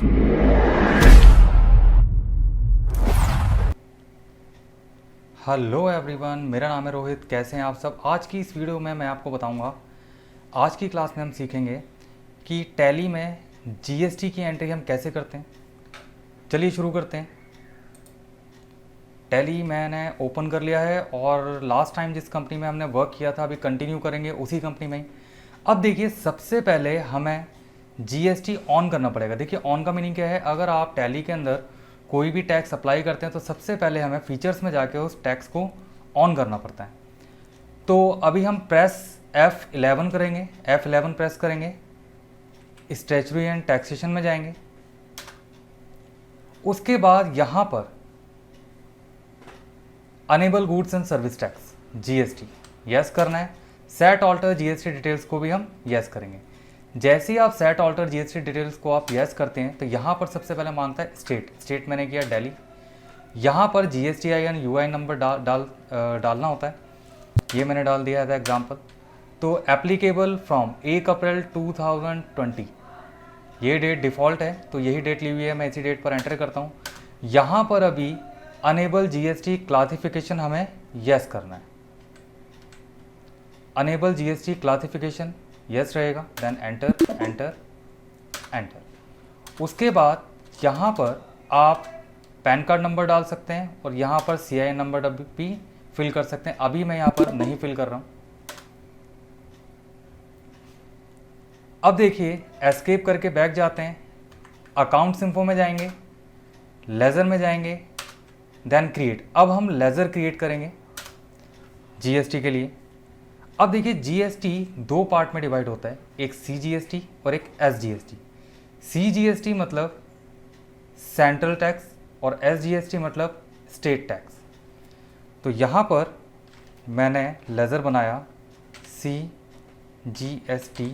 Hello everyone, मेरा नाम है रोहित। कैसे हैं आप सब। आज की इस वीडियो में मैं आपको बताऊंगा, आज की क्लास में हम सीखेंगे कि टैली में जीएसटी की एंट्री हम कैसे करते हैं। चलिए शुरू करते हैं। टैली मैंने ओपन कर लिया है और लास्ट टाइम जिस कंपनी में हमने वर्क किया था अभी कंटिन्यू करेंगे उसी कंपनी में ही। अब देखिए, सबसे पहले हमें जीएसटी ऑन करना पड़ेगा। देखिए, ऑन का मीनिंग क्या है। अगर आप टैली के अंदर कोई भी टैक्स अप्लाई करते हैं तो सबसे पहले हमें फीचर्स में जाके उस टैक्स को ऑन करना पड़ता है। तो अभी हम प्रेस F11 करेंगे, F11 प्रेस करेंगे, स्टैट्यूटरी एंड टैक्सेशन में जाएंगे। उसके बाद यहाँ पर enable goods and service tax GST yes करना है। सेट ऑल्टर जीएसटी डिटेल्स को भी हम यस करेंगे। जैसे ही आप सेट ऑल्टर जीएसटी डिटेल्स को आप यस करते हैं तो यहाँ पर सबसे पहले मांगता है स्टेट मैंने किया दिल्ली। यहाँ पर GSTIN यूआईन नंबर डालना होता है। ये मैंने डाल दिया है एग्जाम्पल। तो एप्लीकेबल फ्रॉम 1 अप्रैल 2020, ये डेट डिफ़ॉल्ट है तो यही डेट ली हुई है, मैं इसी डेट पर एंटर करता हूँ। यहाँ पर अभी अनेबल जीएसटी क्लासिफिकेशन हमें यस करना है। अनेबल जीएसटी क्लासिफिकेशन यस रहेगा, देन एंटर एंटर एंटर। उसके बाद यहाँ पर आप पैन कार्ड नंबर डाल सकते हैं और यहाँ पर CIN नंबर भी फिल कर सकते हैं। अभी मैं यहाँ पर नहीं फिल कर रहा हूँ। अब देखिए, एस्केप करके बैक जाते हैं, अकाउंट्स इन्फो में जाएंगे, लेजर में जाएंगे, देन क्रिएट। अब हम लेजर क्रिएट करेंगे जीएसटी के लिए। अब देखिए, जीएसटी दो पार्ट में डिवाइड होता है, एक CGST और एक SGST। CGST मतलब सेंट्रल टैक्स और SGST मतलब स्टेट टैक्स। तो यहाँ पर मैंने लेजर बनाया CGST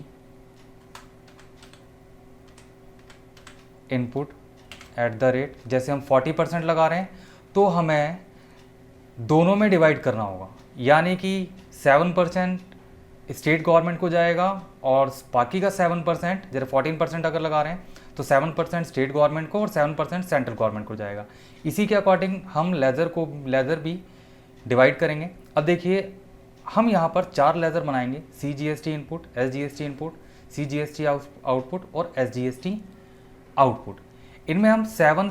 इनपुट @ जैसे हम 40% लगा रहे हैं तो हमें दोनों में डिवाइड करना होगा, यानी कि 7% स्टेट गवर्नमेंट को जाएगा और बाकी का 7%, जैसे 14% अगर लगा रहे हैं तो 7% स्टेट गवर्नमेंट को और 7% सेंट्रल गवर्नमेंट को जाएगा। इसी के अकॉर्डिंग हम लेज़र भी डिवाइड करेंगे। अब देखिए, हम यहाँ पर 4 लेज़र बनाएंगे, CGST input, SGST input, CGST output और SGST आउटपुट। इनमें हम 7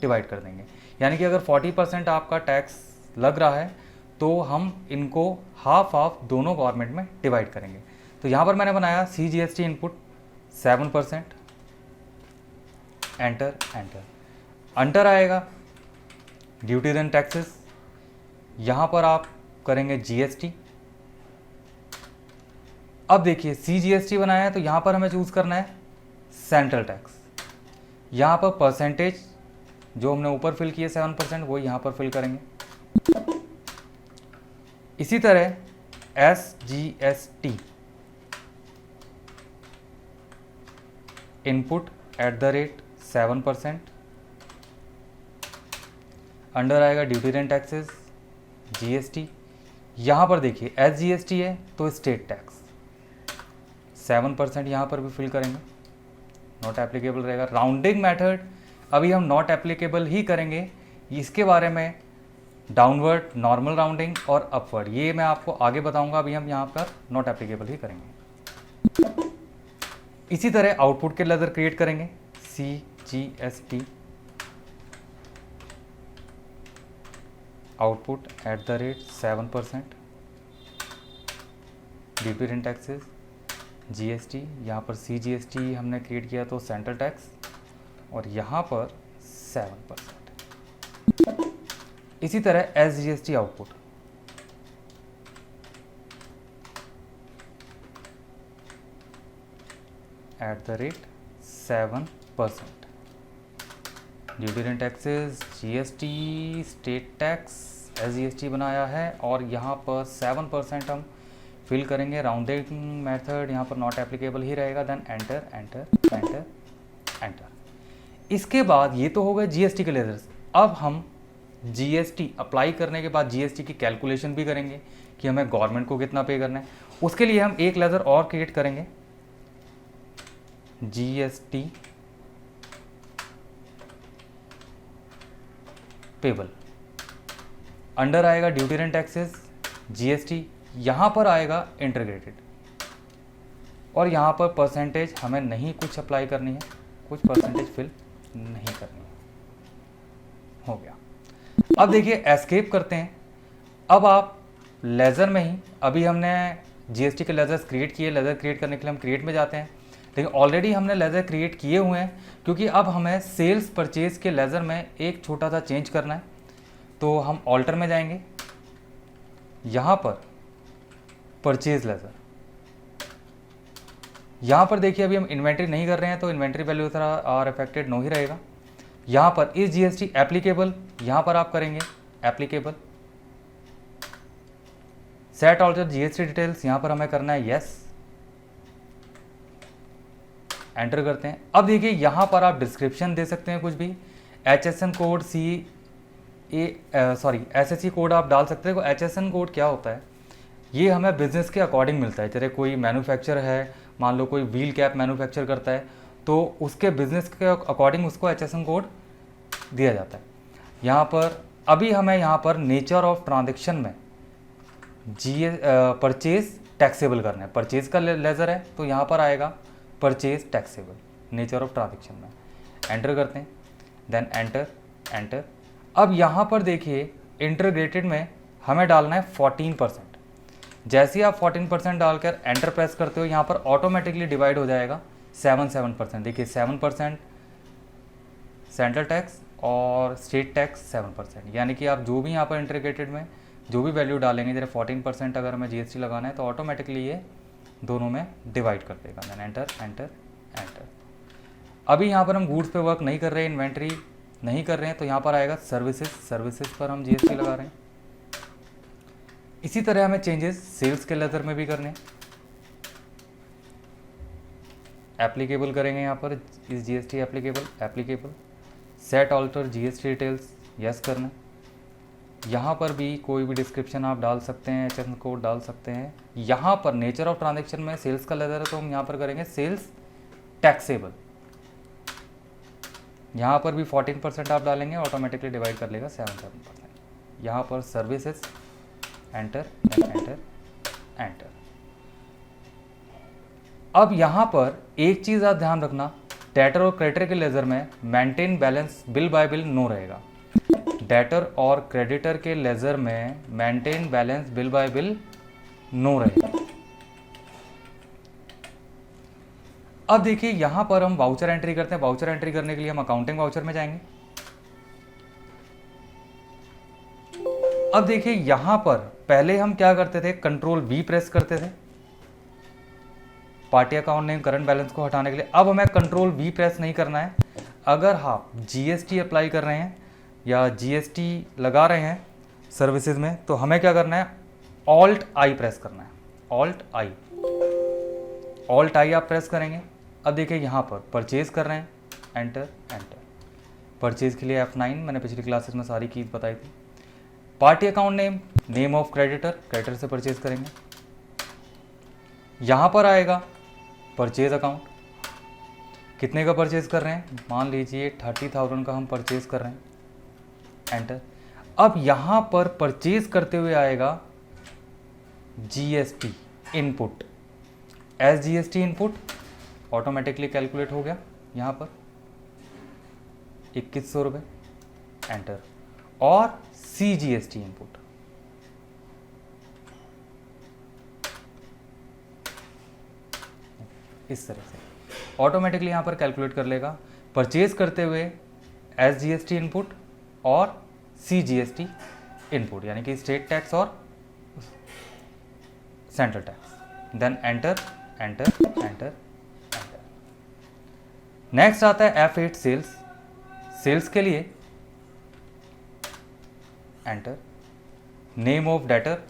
डिवाइड कर देंगे, यानी कि अगर 40% आपका टैक्स लग रहा है तो हम इनको हाफ दोनों गवर्नमेंट में डिवाइड करेंगे। तो यहाँ पर मैंने बनाया CGST इनपुट 7%, एंटर एंटर अंटर आएगा ड्यूटीज एंड टैक्सेस। यहाँ पर आप करेंगे GST। अब देखिए, CGST बनाया है तो यहाँ पर हमें चूज़ करना है सेंट्रल टैक्स। यहाँ पर परसेंटेज जो हमने ऊपर फिल किए 7%, वो यहाँ पर फिल करेंगे। इसी तरह SGST इनपुट @ 7%, अंडर आएगा ड्यूटी एंड टैक्सेस GST। यहाँ पर देखिए SGST है तो स्टेट टैक्स 7% यहाँ पर भी फिल करेंगे, नॉट एप्लीकेबल रहेगा। राउंडिंग मेथड अभी हम नॉट एप्लीकेबल ही करेंगे, इसके बारे में डाउनवर्ड, नॉर्मल राउंडिंग और अपवर्ड ये मैं आपको आगे बताऊंगा। अभी हम यहाँ पर नॉट एप्लीकेबल ही करेंगे। इसी तरह आउटपुट के लेजर क्रिएट करेंगे, CGST output @ 7%, duty and taxes GST। यहाँ पर CGST हमने क्रिएट किया तो सेंट्रल टैक्स और यहाँ पर 7%। इसी तरह SGST output @ 7%, duty and taxes GST, state tax SGST बनाया है और यहाँ पर 7% हम फिल करेंगे। राउंडिंग मेथड यहाँ पर नॉट एप्लीकेबल ही रहेगा, then enter enter enter enter. इसके बाद ये तो हो गए GST के लेजर्स। अब हम GST अप्लाई करने के बाद GST की कैलकुलेशन भी करेंगे कि हमें गवर्नमेंट को कितना पे करना है। उसके लिए हम एक लेजर और क्रिएट करेंगे, GST पेबल, अंडर आएगा ड्यूटी एंड टैक्सेस, जीएसटी, यहाँ पर आएगा इंटीग्रेटेड, और यहाँ पर परसेंटेज हमें नहीं कुछ अप्लाई करनी है, कुछ परसेंटेज फिल नहीं करनी है। हो गया। अब देखिए एस्केप करते हैं। अब आप लेज़र में ही, अभी हमने जीएसटी के लेज़र्स क्रिएट किए, लेज़र क्रिएट करने के लिए हम क्रिएट में जाते हैं, लेकिन ऑलरेडी हमने लेज़र क्रिएट किए हुए हैं, क्योंकि अब हमें सेल्स परचेज के लेज़र में एक छोटा सा चेंज करना है। तो हम ऑल्टर में जाएंगे, यहाँ पर परचेज लेज़र, यहाँ पर देखिए अभी हम इन्वेंट्री नहीं कर रहे हैं तो इन्वेंट्री वैल्यू तरह आर अफेक्टेड नो ही रहेगा। यहाँ पर इस जीएसटी एप्लीकेबल, यहाँ पर आप करेंगे applicable, set alter GST details, यहाँ पर हमें करना है यस, एंटर करते हैं। अब देखिए यहाँ पर आप डिस्क्रिप्शन दे सकते हैं कुछ भी, एचएसएन कोड एसएससी कोड आप डाल सकते हैं। एचएसएन कोड क्या होता है, ये हमें बिजनेस के अकॉर्डिंग मिलता है। जैसे कोई मैन्युफैक्चर है, मान लो कोई व्हील कैप मैन्युफैक्चर करता है, तो उसके बिजनेस के अकॉर्डिंग उसको एचएसएन कोड दिया जाता है। यहाँ पर अभी हमें यहाँ पर नेचर ऑफ ट्रांजेक्शन में परचेज टैक्सेबल करना है। परचेज का लेजर है तो यहाँ पर आएगा purchase taxable, nature of transaction में एंटर करते हैं, देन एंटर एंटर। अब यहाँ पर देखिए इंटीग्रेटेड में हमें डालना है 14%। जैसे ही आप 14% डालकर एंटर प्रेस करते हो, यहाँ पर ऑटोमेटिकली डिवाइड हो जाएगा 7%। देखिए 7% सेंट्रल टैक्स और स्टेट टैक्स 7%, यानी कि आप जो भी यहाँ पर इंटीग्रेटेड में जो भी वैल्यू डालेंगे, जैसे 14% अगर हमें जीएसटी लगाना है तो ऑटोमेटिकली ये दोनों में डिवाइड कर देगा। Then enter enter enter. अभी यहाँ पर हम गुड्स पे वर्क नहीं कर रहे हैं, इन्वेंट्री नहीं कर रहे हैं, तो यहाँ पर आएगा सर्विसेज, सर्विसेज पर हम जीएसटी लगा रहे हैं। इसी तरह हमें चेंजेस सेल्स के लेजर में भी करने हैं। एप्लीकेबल करेंगे यहाँ पर इस GST applicable, set alter GST details yes करना। यहाँ पर भी कोई भी डिस्क्रिप्शन आप डाल सकते हैं, एचएसएन कोड डाल सकते हैं। यहाँ पर नेचर ऑफ ट्रांजैक्शन में सेल्स का लेजर है तो हम यहाँ पर करेंगे सेल्स टैक्सेबल। यहाँ पर भी 14% आप डालेंगे, ऑटोमेटिकली डिवाइड कर लेगा 7%। यहाँ पर सर्विसेज एंटर एंटर एंटर। अब यहाँ पर एक चीज़ आप ध्यान रखना, डेटर और क्रेडिटर के लेजर में maintain balance bill by bill no रहेगा। डेटर और क्रेडिटर के लेजर में maintain balance bill by bill no रहेगा। अब देखिए यहां पर हम वाउचर एंट्री करते हैं। वाउचर एंट्री करने के लिए हम अकाउंटिंग वाउचर में जाएंगे। अब देखिए यहां पर पहले हम क्या करते थे, कंट्रोल वी प्रेस करते थे party account name current balance को हटाने के लिए। अब हमें कंट्रोल वी प्रेस नहीं करना है। अगर आप जीएसटी अप्लाई कर रहे हैं या जीएसटी लगा रहे हैं सर्विसेज में, तो हमें क्या करना है, ऑल्ट आई प्रेस करना है। ऑल्ट आई आप प्रेस करेंगे। अब देखिए यहाँ पर परचेज कर रहे हैं, एंटर एंटर। परचेज के लिए F9 मैंने पिछली क्लासेस में सारी चीज़ बताई थी। Party account name, name of creditor, creditor से परचेज करेंगे। यहाँ पर आएगा परचेज अकाउंट, कितने का परचेज कर रहे हैं, मान लीजिए 30,000 का हम परचेज कर रहे हैं, एंटर। अब यहाँ पर परचेज करते हुए आएगा GST input, S GST input automatically calculate हो गया यहाँ पर 2100 रुपये, एंटर। और सी जीएसटी इनपुट, इस तरह से ऑटोमेटिकली यहाँ पर कैलकुलेट कर लेगा परचेज करते हुए एस जीएसटी इनपुट और सी जीएसटी इनपुट, यानी कि स्टेट टैक्स और central tax. Then enter enter enter enter. Next आता है F8 सेल्स। सेल्स के लिए एंटर, नेम ऑफ डेटर,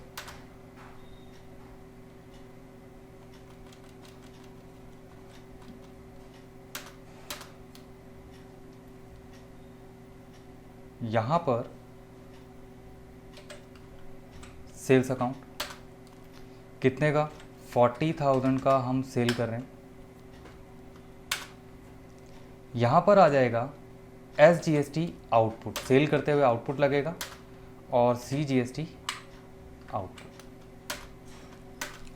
यहां पर सेल्स अकाउंट कितने का, 40,000 का हम सेल कर रहे हैं। यहाँ पर आ जाएगा SGST आउटपुट, सेल करते हुए आउटपुट लगेगा, और CGST आउटपुट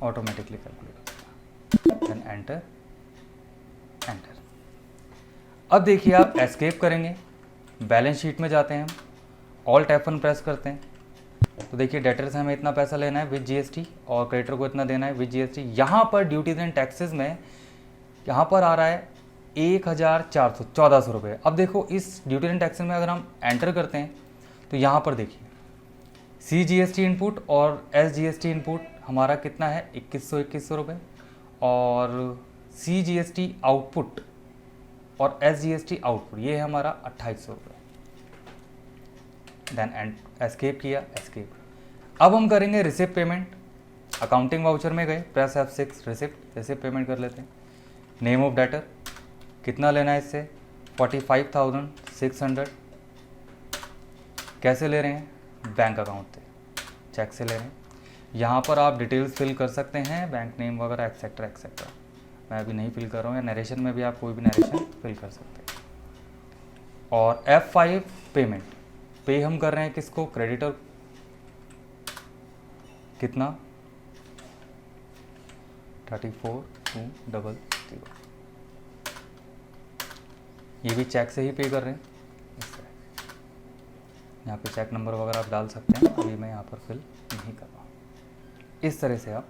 ऑटोमेटिकली कैलकुलेट होगा। Then enter enter. अब देखिए आप एस्केप करेंगे, बैलेंस शीट में जाते हैं हम, ऑल्ट F1 प्रेस करते हैं, तो देखिए डेटर से हमें इतना पैसा लेना है विद GST और क्रेडिटर को इतना देना है विद GST। यहाँ पर ड्यूटीज एंड टैक्सेस में यहाँ पर आ रहा है 1400 रुपये। अब देखो इस ड्यूटी एंड टैक्सेस में अगर हम एंटर करते हैं तो यहाँ पर देखिए CGST इनपुट और SGST इनपुट हमारा कितना है 2100 रुपये, और CGST आउटपुट और SGST आउटपुट ये है हमारा 2800 रुपये। देन एस्केप किया, एस्केप। अब हम करेंगे रिसिप्ट पेमेंट। अकाउंटिंग वाउचर में गए, प्रेस F6, रिसिप्ट पेमेंट कर लेते हैं। नेम ऑफ डेटर कितना लेना है इससे 45,600। कैसे ले रहे हैं, बैंक अकाउंट से, चेक से ले रहे हैं। यहाँ पर आप डिटेल्स फिल कर सकते हैं, बैंक नेम वगैरह एक्सेट्रा एक्सेट्रा। मैं अभी नहीं फिल कर रहा हूँ, या नरेशन में भी आप कोई भी नरेशन फिल कर सकते हैं। और F5 पेमेंट, पे हम कर रहे हैं किसको, क्रेडिटर। कितना 34,200। ये भी चेक से ही पे कर रहे हैं। इस तरह यहाँ पे चेक नंबर वगैरह आप डाल सकते हैं, अभी मैं यहाँ पर फिल नहीं कर रहा हूँ। इस तरह से आप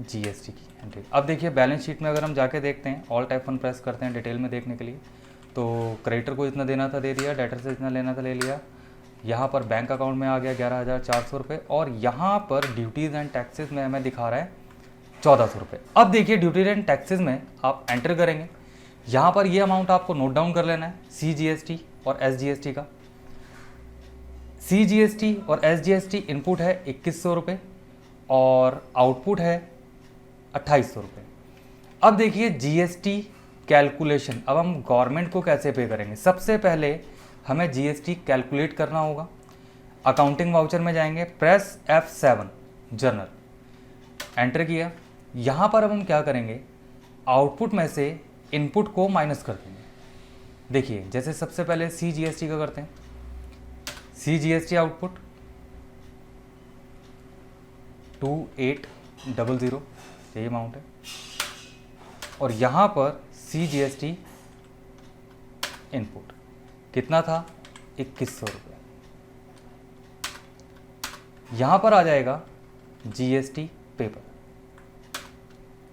GST की एंट्री। अब देखिए बैलेंस शीट में अगर हम जाके देखते हैं, ऑल्ट F1 प्रेस करते हैं डिटेल में देखने के लिए, तो क्रेडिटर को इतना देना था दे दिया, डेटर से इतना लेना था ले लिया। यहाँ पर बैंक अकाउंट में आ गया 11,400 रुपये, और यहाँ पर ड्यूटीज़ एंड टैक्सेस में हमें दिखा रहा है 1,400 रुपये। अब देखिए ड्यूटीज़ एंड टैक्सेस में आप एंटर करेंगे, यहाँ पर ये अमाउंट आपको नोट डाउन कर लेना है, CGST और SGST का। CGST और SGST इनपुट है 2100 रुपये और आउटपुट है 2800 रुपये। अब देखिए GST कैलकुलेशन, अब हम गवर्नमेंट को कैसे पे करेंगे। सबसे पहले हमें GST कैलकुलेट करना होगा। अकाउंटिंग वाउचर में जाएंगे, प्रेस F7 जर्नल, एंटर किया। यहाँ पर अब हम क्या करेंगे, आउटपुट में से इनपुट को माइनस कर देंगे। देखिए जैसे सबसे पहले CGST का करते हैं, CGST आउटपुट 2800, यही अमाउंट है, और यहाँ पर CGST इनपुट कितना था 2100 रुपये। यहाँ पर आ जाएगा GST पेपर,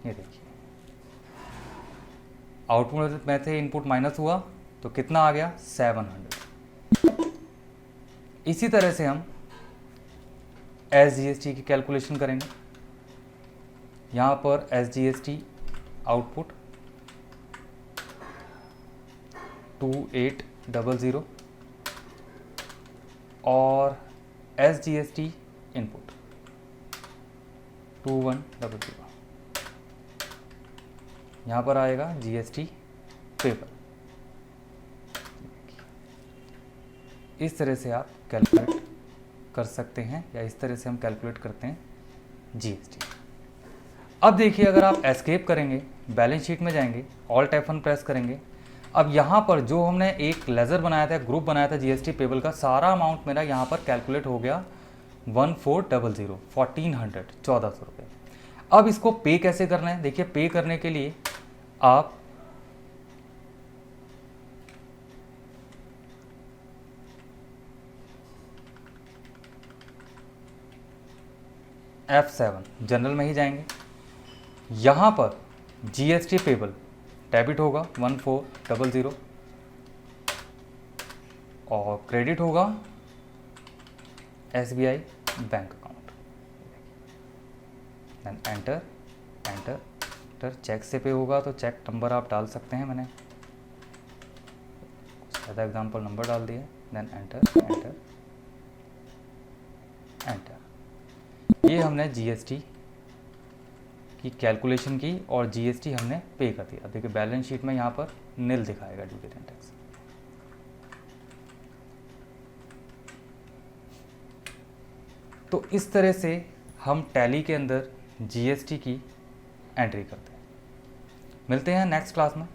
ये देखिए आउटपुट में से इनपुट माइनस हुआ तो कितना आ गया 700। इसी तरह से हम SGST की कैलकुलेशन करेंगे। यहाँ पर SGST आउटपुट 2800 और SGST इनपुट 2100। यहाँ पर आएगा GST पेपर। इस तरह से आप कैलकुलेट कर सकते हैं, या इस तरह से हम कैलकुलेट करते हैं GST। अब देखिए अगर आप एस्केप करेंगे, बैलेंस शीट में जाएंगे, ऑल्ट F1 प्रेस करेंगे। अब यहाँ पर जो हमने एक लेजर बनाया था, ग्रुप बनाया था GST पेबल का, सारा अमाउंट मेरा यहाँ पर कैलकुलेट हो गया 1400, 1400 रुपये। अब इसको पे कैसे करना है, देखिए पे करने के लिए आप F7 जनरल में ही जाएंगे। यहाँ पर GST पेबल डेबिट होगा 1400 और क्रेडिट होगा SBI bank account. Then enter enter enter. Cheque से पे होगा तो चेक नंबर आप डाल सकते हैं, मैंने ज़्यादा एग्जांपल नंबर डाल दिए। Then enter enter enter. ये हमने GST की कैलकुलेशन की और GST हमने पे कर दिया। देखिए बैलेंस शीट में यहाँ पर नील दिखाएगा ड्यूटी एंड टैक्स। तो इस तरह से हम टैली के अंदर GST की एंट्री करते हैं। मिलते हैं नेक्स्ट क्लास में।